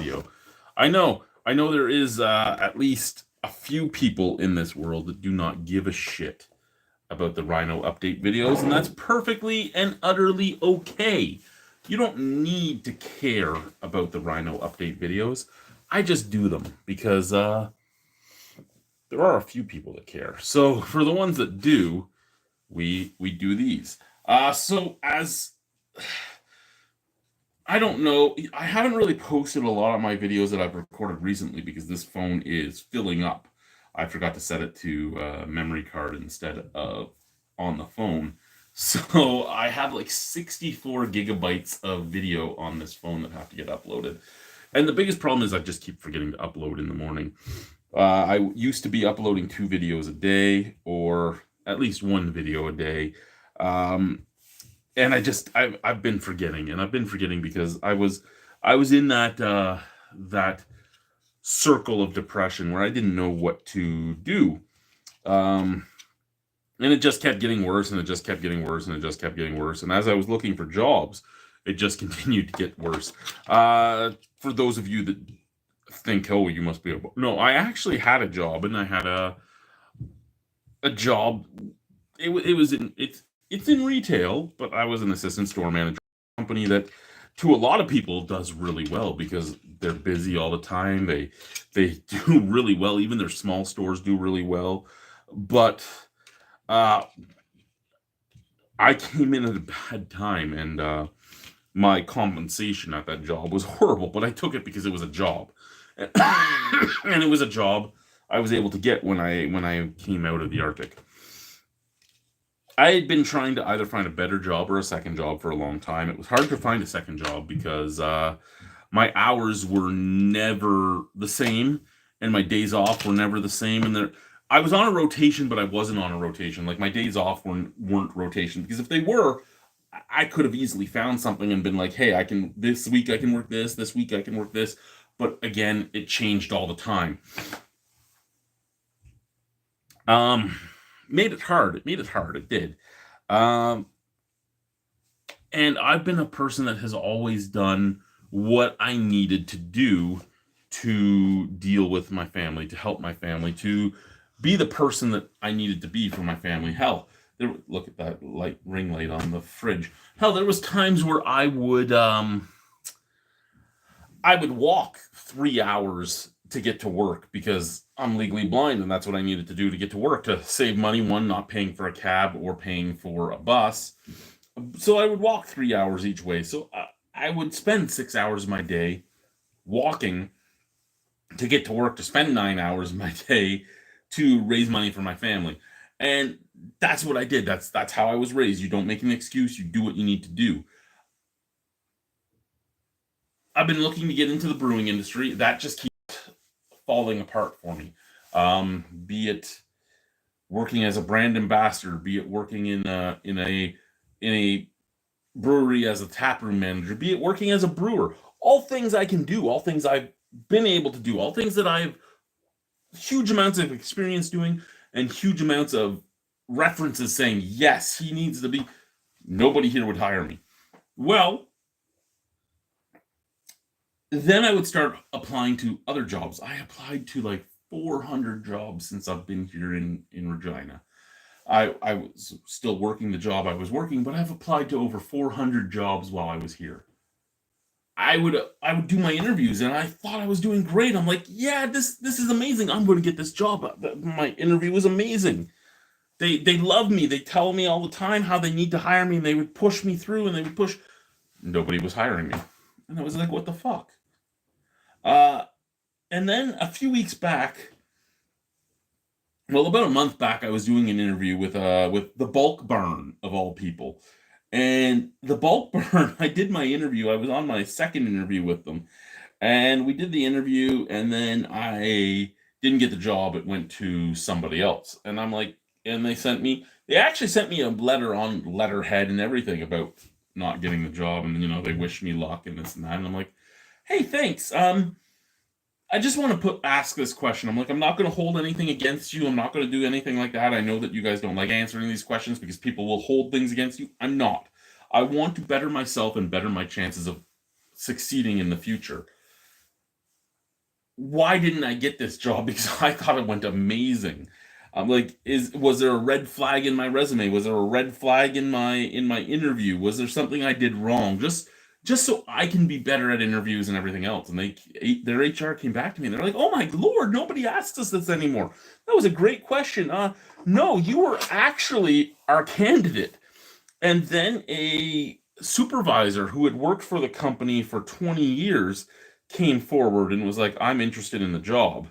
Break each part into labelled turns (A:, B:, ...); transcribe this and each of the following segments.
A: video. I know there is at least a few people in this world that do not give a shit about the Rhino update videos, and that's perfectly and utterly okay. You don't need to care about the Rhino update videos. I just do them because there are a few people that care. So for the ones that do, we do these. So as I don't know, I haven't really posted a lot of my videos that I've recorded recently because this phone is filling up. I forgot to set it to memory card instead of on the phone. So I have like 64 gigabytes of video on this phone that have to get uploaded. And the biggest problem is I just keep forgetting to upload in the morning. I used to be uploading 2 videos a day, or at least 1 video a day. And I've been forgetting, and I've been forgetting because I was in that circle of depression where I didn't know what to do. And it just kept getting worse, and it just kept getting worse, and it just kept getting worse. And as I was looking for jobs, it just continued to get worse. For those of you that think, oh, you must be no, I actually had a job, and I had a job. It's in retail, but I was an assistant store manager at a company that, to a lot of people, does really well because they're busy all the time. They do really well. Even their small stores do really well. But I came in at a bad time, and my compensation at that job was horrible. But I took it because it was a job, and it was a job I was able to get when I came out of the Arctic. I had been trying to either find a better job or a second job for a long time. It was hard to find a second job because my hours were never the same, and my days off were never the same. And I was on a rotation, but I wasn't on a rotation. Like, my days off weren't rotation, because if they were, I could have easily found something and been like, hey, this week I can work this week I can work this. But again, it changed all the time. Made it hard. It did. And I've been a person that has always done what I needed to do to deal with my family, to help my family, to be the person that I needed to be for my family. Hell, look at that ring light on the fridge. Hell, there was times where I would walk 3 hours to get to work because I'm legally blind, and that's what I needed to do to get to work, to save money, one, not paying for a cab or paying for a bus. So I would walk 3 hours each way. So I would spend 6 hours of my day walking to get to work, to spend 9 hours of my day to raise money for my family. And that's what I did. That's how I was raised. You don't make an excuse. You do what you need to do. I've been looking to get into the brewing industry. That just keeps falling apart for me. Be it working as a brand ambassador, be it working in a brewery as a taproom manager, be it working as a brewer. All things I can do, all things I've been able to do, all things that I've huge amounts of experience doing, and huge amounts of references saying, yes, he needs to be. Nobody here would hire me. Well, then I would start applying to other jobs. I applied to like 400 jobs since I've been here in Regina. I was still working the job I was working, but I've applied to over 400 jobs while I was here. I would do my interviews, and I thought I was doing great. I'm like, yeah, this is amazing. I'm going to get this job. My interview was amazing. They love me. They tell me all the time how they need to hire me, and they would push me through, and they would push. Nobody was hiring me. And I was like, what the fuck? And then a few weeks back, well, about a month back, I was doing an interview with the Bulk Barn, of all people. And the Bulk Barn, I did my interview. I was on my second interview with them. And we did the interview, and then I didn't get the job. It went to somebody else. And I'm like, and they actually sent me a letter on letterhead and everything about not getting the job. And, they wished me luck and this and that. And I'm like, hey, thanks. I just want to ask this question. I'm like, I'm not going to hold anything against you. I'm not going to do anything like that. I know that you guys don't like answering these questions because people will hold things against you. I'm not. I want to better myself and better my chances of succeeding in the future. why didn't I get this job? Because I thought it went amazing. I'm like, was there a red flag in my resume? Was there a red flag in my interview? Was there something I did wrong? Just so I can be better at interviews and everything else. And their HR came back to me and they're like, "Oh my lord, nobody asks us this anymore. That was a great question. No, you were actually our candidate." And then a supervisor who had worked for the company for 20 years came forward and was like, "I'm interested in the job."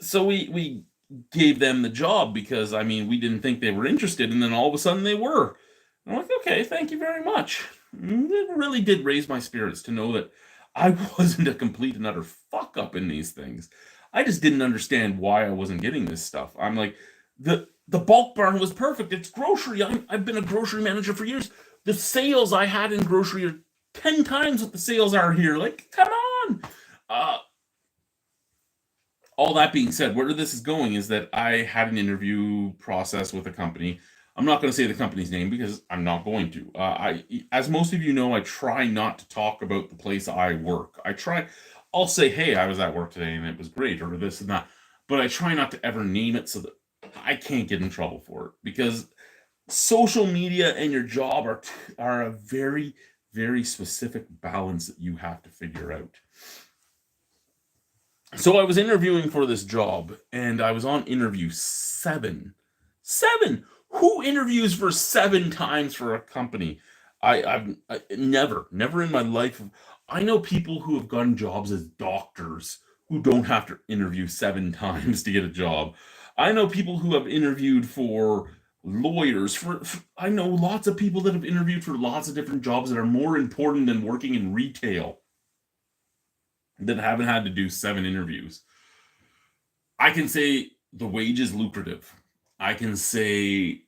A: So we gave them the job because I mean we didn't think they were interested, and then all of a sudden they were. I'm like, okay, thank you very much. It really did raise my spirits to know that I wasn't a complete and utter fuck up in these things. I just didn't understand why I wasn't getting this stuff. I'm like, the bulk barn was perfect. It's grocery. I've been a grocery manager for years. The sales I had in grocery are 10 times what the sales are here. Like, come on. Uh, all that being said, where this is going is that I had an interview process with a company. I'm not going to say the company's name because I'm not going to. As most of you know, I try not to talk about the place I work. I'll say, "Hey, I was at work today and it was great," or this and that, but I try not to ever name it so that I can't get in trouble for it, because social media and your job are a very, very specific balance that you have to figure out. So I was interviewing for this job and I was on interview 7. 7. Who interviews for 7 times for a company? Never in my life. I know people who have gotten jobs as doctors who don't have to interview 7 times to get a job. I know people who have interviewed for lawyers. I know lots of people that have interviewed for lots of different jobs that are more important than working in retail, that haven't had to do 7 interviews. I can say the wage is lucrative. I can say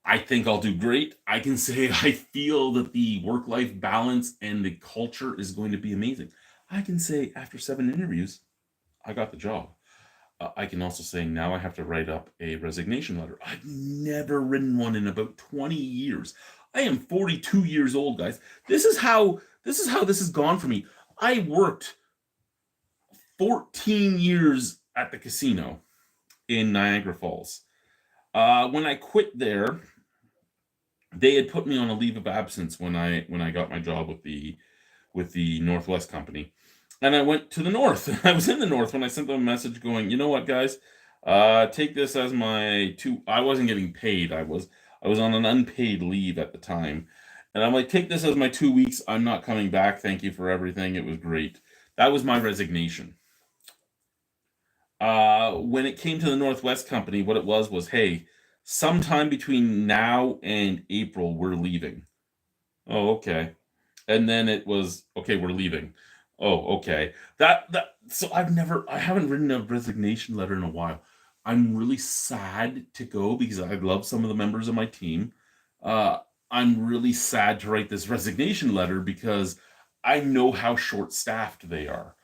A: I think I'll do great. I can say I feel that the work life balance and the culture is going to be amazing. I can say after 7 interviews, I got the job. I can also say now I have to write up a resignation letter. I've never written one in about 20 years. I am 42 years old, guys. This has gone for me. I worked 14 years at the casino in Niagara Falls. When I quit there, they had put me on a leave of absence when I got my job with the Northwest company, and I went to the North. I was in the North when I sent them a message going, "You know what, guys, take this as my two." I wasn't getting paid. I was on an unpaid leave at the time, and I'm like, "Take this as my 2 weeks. I'm not coming back. Thank you for everything. It was great." That was my resignation. When it came to the Northwest company, what it was, "Hey, sometime between now and April, we're leaving." Oh, okay. And then it was, "Okay, we're leaving." Oh, okay. So I haven't written a resignation letter in a while. I'm really sad to go because I love some of the members of my team. Uh, I'm really sad to write this resignation letter because I know how short-staffed they are.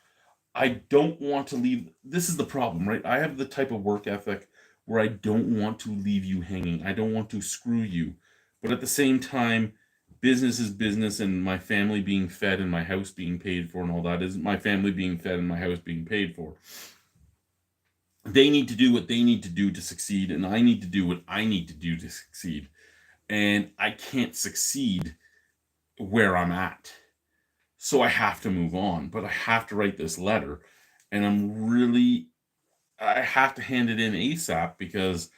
A: I don't want to leave. This is the problem, right? I have the type of work ethic where I don't want to leave you hanging. I don't want to screw you. But at the same time, business is business, and my family being fed and my house being paid for and all that is my family being fed and my house being paid for. They need to do what they need to do to succeed, and I need to do what I need to do to succeed. And I can't succeed where I'm at. So I have to move on, but I have to write this letter, and I have to hand it in ASAP because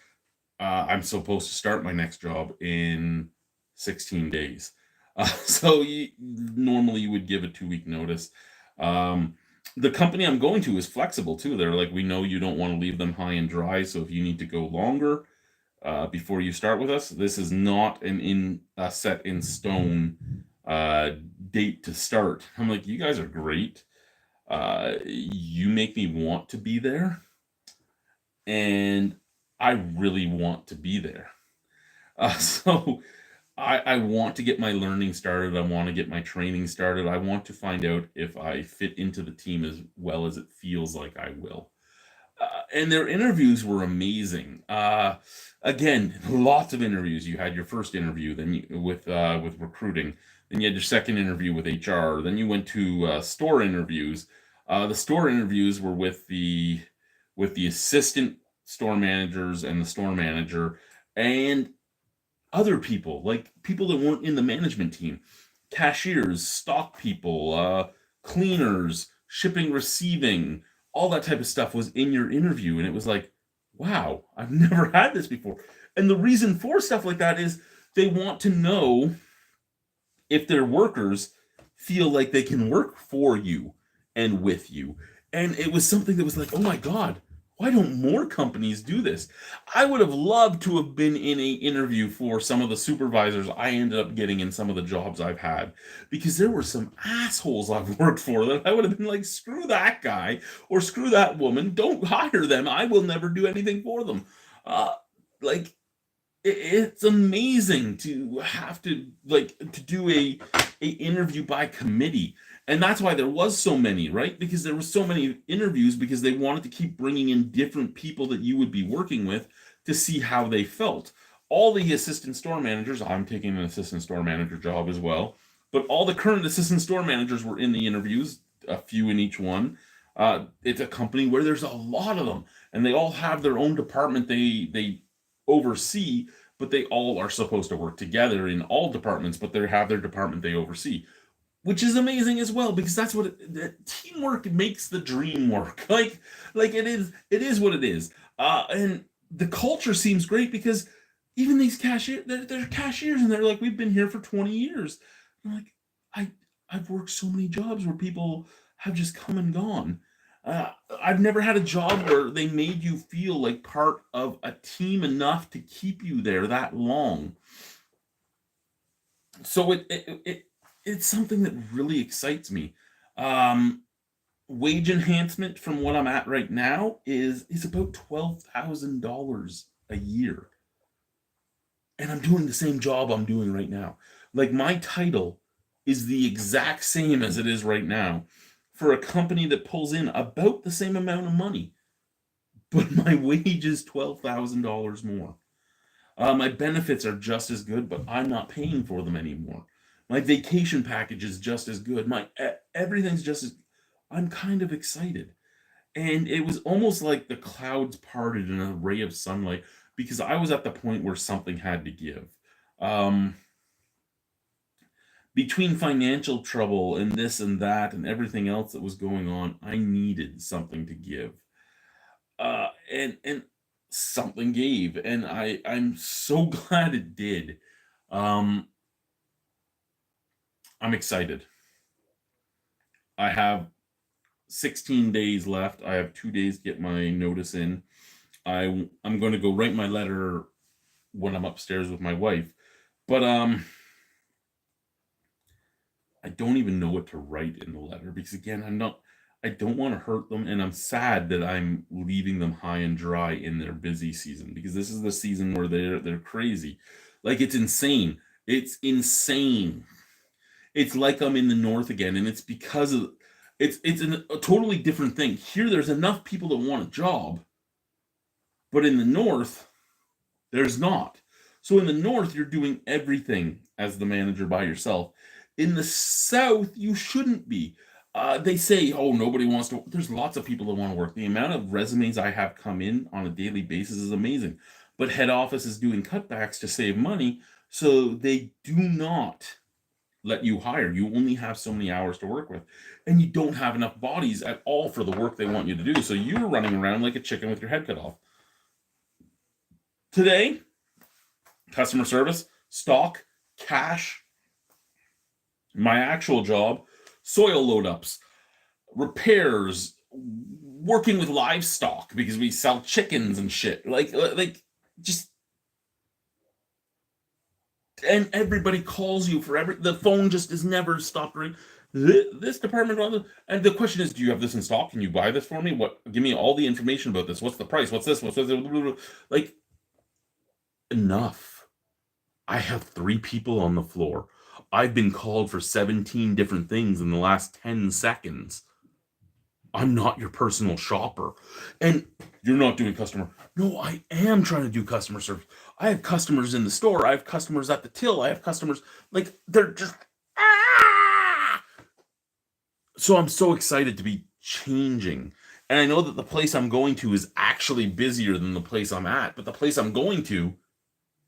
A: I'm supposed to start my next job in 16 days. So normally you would give a 2-week notice. The company I'm going to is flexible too. They're like, "We know you don't want to leave them high and dry, so if you need to go longer before you start with us, this is not set in stone date to start." I'm like, "You guys are great. You make me want to be there, and I really want to be there." So I want to get my learning started. I want to get my training started. I want to find out if I fit into the team as well as it feels like I will. And their interviews were amazing. Again, lots of interviews. You had your first interview, then with recruiting, then you had your second interview with HR, then you went to store interviews. The store interviews were with the assistant store managers and the store manager and other people, like people that weren't in the management team, cashiers, stock people, cleaners, shipping, receiving, all that type of stuff was in your interview. And it was like, wow, I've never had this before. And the reason for stuff like that is they want to know if their workers feel like they can work for you and with you. And it was something that was like, oh my God, why don't more companies do this? I would have loved to have been in a interview for some of the supervisors I ended up getting in some of the jobs I've had, because there were some assholes I've worked for that I would have been like, screw that guy or screw that woman, don't hire them, I will never do anything for them. Like it's amazing to have to like to do a interview by committee, and that's why there was so many, right? Because there was so many interviews because they wanted to keep bringing in different people that you would be working with to see how they felt. All the assistant store managers, I'm taking an assistant store manager job as well, but all the current assistant store managers were in the interviews, a few in each one. It's a company where there's a lot of them and they all have their own department they oversee, but they all are supposed to work together in all departments, but they have their department they oversee, which is amazing as well, because that's what teamwork makes the dream work. Like it is what it is. And the culture seems great because even these cashiers, they're cashiers and they're like, we've been here for 20 years. I'm like, I I've worked so many jobs where people have just come and gone. Uh, I've never had a job where they made you feel like part of a team enough to keep you there that long. So it's something that really excites me. Um, Wage enhancement from what I'm at right now is about $12,000 a year, and I'm doing the same job I'm doing right now. Like my title is the exact same as it is right now for a company that pulls in about the same amount of money, but my wage is $12,000 more. My benefits are just as good, but I'm not paying for them anymore. My vacation package is just as good. My everything's just as. I'm kind of excited, and it was almost like the clouds parted in a ray of sunlight because I was at the point where something had to give. Um, Between financial trouble and this and that and everything else that was going on, I needed something to give. And something gave, and I'm so glad it did. Um, I'm excited. I have 16 days left. I have 2 days to get my notice in. I'm going to go write my letter when I'm upstairs with my wife, but I don't even know what to write in the letter because again, I don't want to hurt them, and I'm sad that I'm leaving them high and dry in their busy season because this is the season where they're crazy. Like it's insane. It's insane. It's like I'm in the north again, and it's because of a totally different thing. Here there's enough people that want a job, but in the north there's not. So in the north you're doing everything as the manager by yourself. In the south you shouldn't be. They say, oh, nobody wants to. There's lots of people that want to work. The amount of resumes I have come in on a daily basis is amazing. But head office is doing cutbacks to save money, so they do not let you hire. You only have so many hours to work with, and you don't have enough bodies at all for the work they want you to do. So you're running around like a chicken with your head cut off. Today, customer service, stock, cash, my actual job, soil load ups, repairs, working with livestock because we sell chickens and shit. Like just, and everybody calls you for the phone just has never stopped ringing. This department, and the question is, do you have this in stock? Can you buy this for me? What? Give me all the information about this. What's the price? What's this? What's this? Like, enough. I have 3 people on the floor. I've been called for 17 different things in the last 10 seconds. I'm not your personal shopper. And you're not doing customer. No, I am trying to do customer service. I have customers in the store. I have customers at the till. I have customers, like, they're just, ah! So I'm so excited to be changing. And I know that the place I'm going to is actually busier than the place I'm at, but the place I'm going to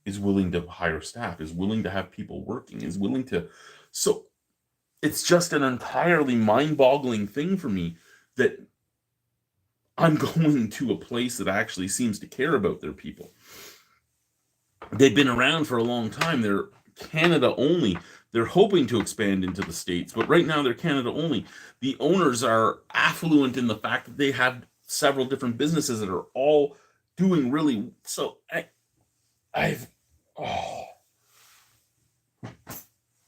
A: is willing to hire staff, is willing to have people working, is willing to. So it's just an entirely mind-boggling thing for me that I'm going to a place that actually seems to care about their people. They've been around for a long time. They're Canada only. They're hoping to expand into the States, but right now they're Canada only. The owners are affluent in the fact that they have several different businesses that are all doing really so. I've oh,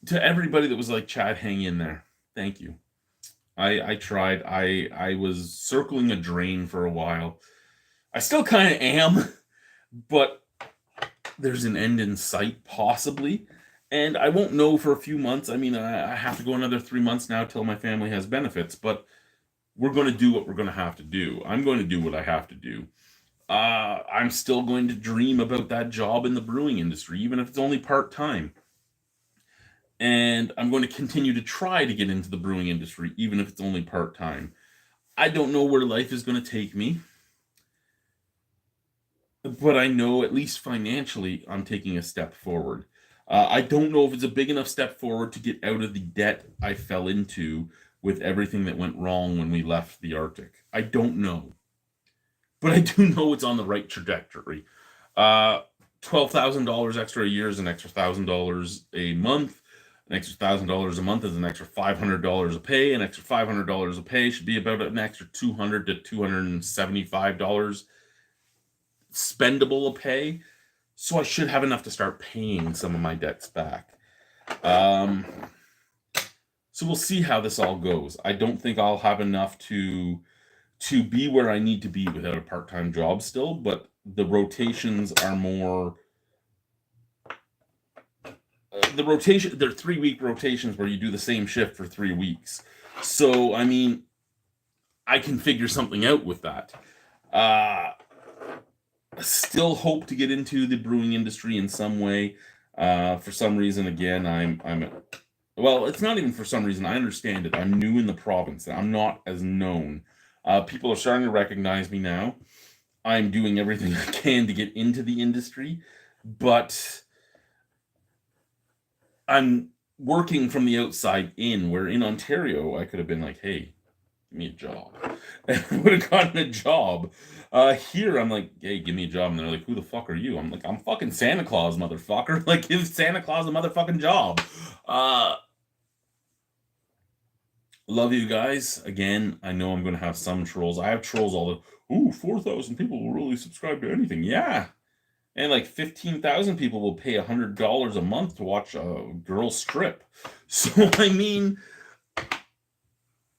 A: to everybody that was like, Chad, hang in there. Thank you. I tried. I was circling a drain for a while. I still kind of am, but there's an end in sight, possibly. And I won't know for a few months. I mean, I have to go another 3 months now till my family has benefits, but we're going to do what we're going to have to do. I'm going to do what I have to do. I'm still going to dream about that job in the brewing industry, even if it's only part-time. And I'm going to continue to try to get into the brewing industry, even if it's only part-time. I don't know where life is going to take me, but I know at least financially I'm taking a step forward. I don't know if it's a big enough step forward to get out of the debt I fell into with everything that went wrong when we left the Arctic. I don't know. But I do know it's on the right trajectory. $12,000 extra a year is an extra $1,000 a month. An extra $1,000 a month is an extra $500 a pay. An extra $500 a pay should be about an extra $200 to $275 spendable a pay. So I should have enough to start paying some of my debts back. So we'll see how this all goes. I don't think I'll have enough to be where I need to be without a part-time job still, but the rotations are more they're 3-week rotations where you do the same shift for 3 weeks. So I mean, I can figure something out with that. Still hope to get into the brewing industry in some way. For some reason, again, well, it's not even for some reason. I understand it. I'm new in the province. I'm not as known. People are starting to recognize me now. I'm doing everything I can to get into the industry, but I'm working from the outside in, where in Ontario, I could have been like, hey, give me a job. And I would have gotten a job. Here, I'm like, hey, give me a job. And they're like, who the fuck are you? I'm like, I'm fucking Santa Claus, motherfucker. Like, give Santa Claus a motherfucking job. Love you guys. Again, I know I'm going to have some trolls. I have trolls all the, 4,000 people will really subscribe to anything. Yeah. And like 15,000 people will pay $100 a month to watch a girl strip. So, I mean,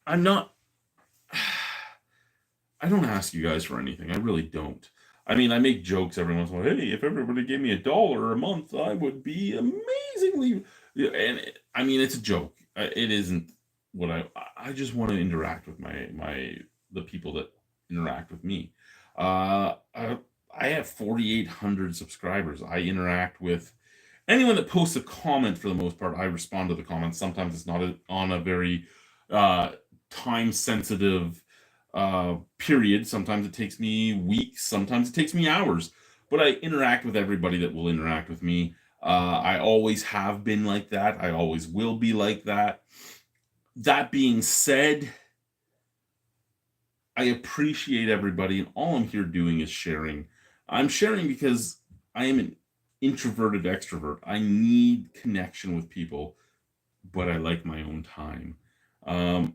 A: I'm not, I don't ask you guys for anything. I really don't. I mean, I make jokes every once in a while. Hey, if everybody gave me $1 a month, I would be amazingly. And I mean, it's a joke. It isn't what I just want to interact with the people that interact with me. I have 4,800 subscribers. I interact with anyone that posts a comment. For the most part, I respond to the comments. Sometimes it's not on a very time sensitive period. Sometimes it takes me weeks, sometimes it takes me hours, but I interact with everybody that will interact with me. I always have been like that. I always will be like that. That being said, I appreciate everybody, and all I'm here doing is sharing. I'm sharing because I am an introverted extrovert. I need connection with people, but I like my own time. I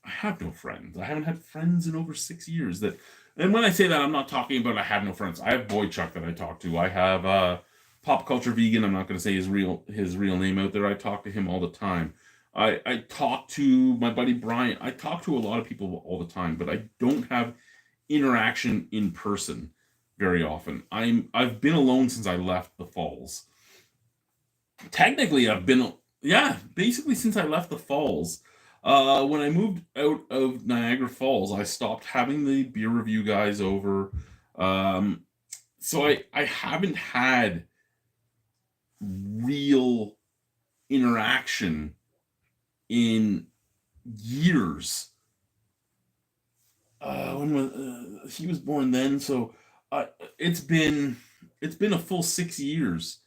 A: have no friends. I haven't had friends in over 6 years. And when I say that, I'm not talking about I have no friends. I have Boy Chuck that I talk to. I have Pop Culture Vegan. I'm not going to say his real name out there. I talk to him all the time. I talk to my buddy Brian. I talk to a lot of people all the time, but I don't have interaction in person very often. I've been alone since I left the Falls. Technically, I've been basically since I left the Falls. When I moved out of Niagara Falls, I stopped having the beer review guys over. So I haven't had real interaction in years. he was born then, so uh, it's been it's been a full 6 years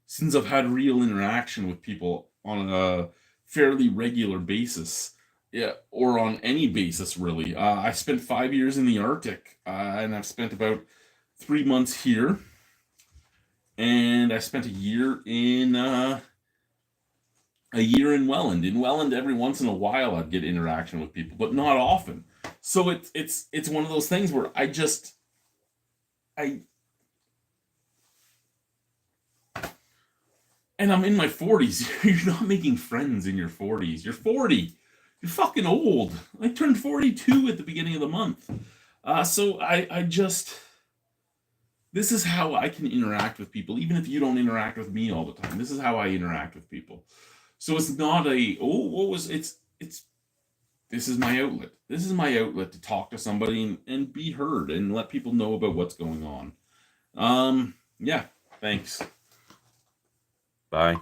A: since I've had real interaction with people on a fairly regular basis. Yeah, or on any basis really. I spent 5 years in the Arctic, and I've spent about 3 months here, and I spent a year in Welland. In Welland, every once in a while, I'd get interaction with people, but not often. So it's one of those things where I and I'm in my 40s. You're not making friends in your 40s. You're 40. You're fucking old. I turned 42 at the beginning of the month. So I just this is how I can interact with people, even if you don't interact with me all the time. This is how I interact with people. So it's not a what was it's this is my outlet. This is my outlet to talk to somebody and be heard and let people know about what's going on. Yeah. Thanks. Bye.